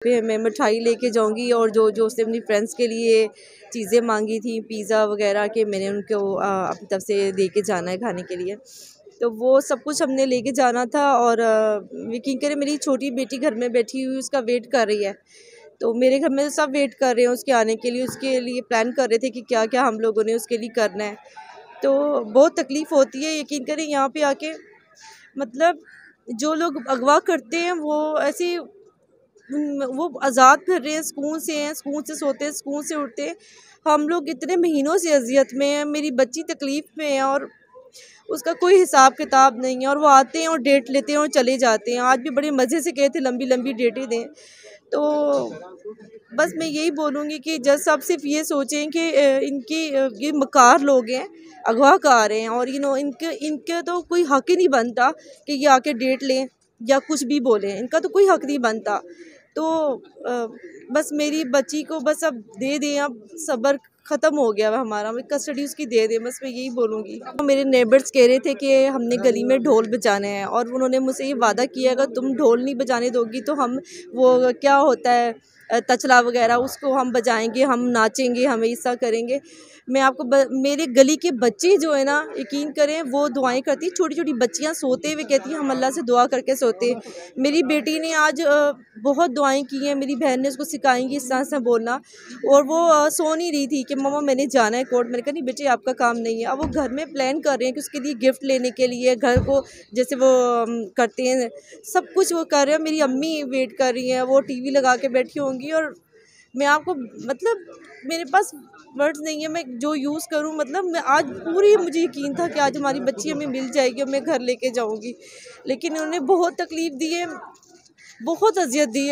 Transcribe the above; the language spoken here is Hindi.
पे मैं मिठाई लेके जाऊंगी और जो जो उसने अपनी फ्रेंड्स के लिए चीज़ें मांगी थी, पिज़्ज़ा वगैरह के, मैंने उनको अपनी तरफ से दे के जाना है खाने के लिए। तो वो सब कुछ हमने लेके जाना था और यकीन करें मेरी छोटी बेटी घर में बैठी हुई उसका वेट कर रही है। तो मेरे घर में सब वेट कर रहे हैं उसके आने के लिए, उसके लिए प्लान कर रहे थे कि क्या क्या हम लोगों ने उसके लिए करना है। तो बहुत तकलीफ़ होती है, यकीन करें यहाँ पे आके। मतलब जो लोग अगवा करते हैं वो ऐसे वो आज़ाद फिर रहे हैं, सुकून से हैं, सुकून से सोते हैं, सुकून से उठते हैं। हम लोग इतने महीनों से अजियत में हैं, मेरी बच्ची तकलीफ़ में है और उसका कोई हिसाब किताब नहीं है। और वो आते हैं और डेट लेते हैं और चले जाते हैं। आज भी बड़े मज़े से गए थे, लंबी लंबी डेटें दें। तो बस मैं यही बोलूँगी कि जज साहब सिर्फ ये सोचें कि ये मकार लोग हैं, अगवाकार हैं और इनके इनके तो कोई हक ही नहीं बनता कि ये आके डेट लें या कुछ भी बोलें। इनका तो कोई हक नहीं बनता। तो बस मेरी बच्ची को बस अब दे दें, अब सब्र ख़त्म हो गया है हमारा, कस्टडी उसकी दे दें, बस मैं यही बोलूँगी। तो मेरे नेबर्स कह रहे थे कि हमने गली में ढोल बजाना है और उन्होंने मुझसे ये वादा किया अगर तुम ढोल नहीं बजाने दोगी तो हम वो क्या होता है तचला वगैरह उसको हम बजाएंगे, हम नाचेंगे, हम ऐसा करेंगे। मैं आपको मेरे गली के बच्चे जो है ना, यकीन करें वो दुआएं करती, छोटी छोटी बच्चियां सोते हुए कहती हैं हम अल्लाह से दुआ करके सोते। मेरी बेटी ने आज बहुत दुआएं की हैं, मेरी बहन ने उसको सिखाएंगी इस तरह से बोलना। और वो सो नहीं रही थी कि मम्मा मैंने जाना है कोर्ट। मैंने कहा नहीं बेटे आपका काम नहीं है। अब वो घर में प्लान कर रहे हैं कि उसके लिए गिफ्ट लेने के लिए, घर को जैसे वो करते हैं सब कुछ वो कर रहे हैं। मेरी अम्मी वेट कर रही हैं, वो टीवी लगा के बैठी होंगी। और मैं आपको मतलब मेरे पास वर्ड्स नहीं है मैं जो यूज़ करूं। मतलब मैं आज पूरी मुझे यकीन था कि आज हमारी बच्ची हमें मिल जाएगी और मैं घर लेके जाऊंगी, लेकिन उन्होंने बहुत तकलीफ़ दी है, बहुत अजियत दी है।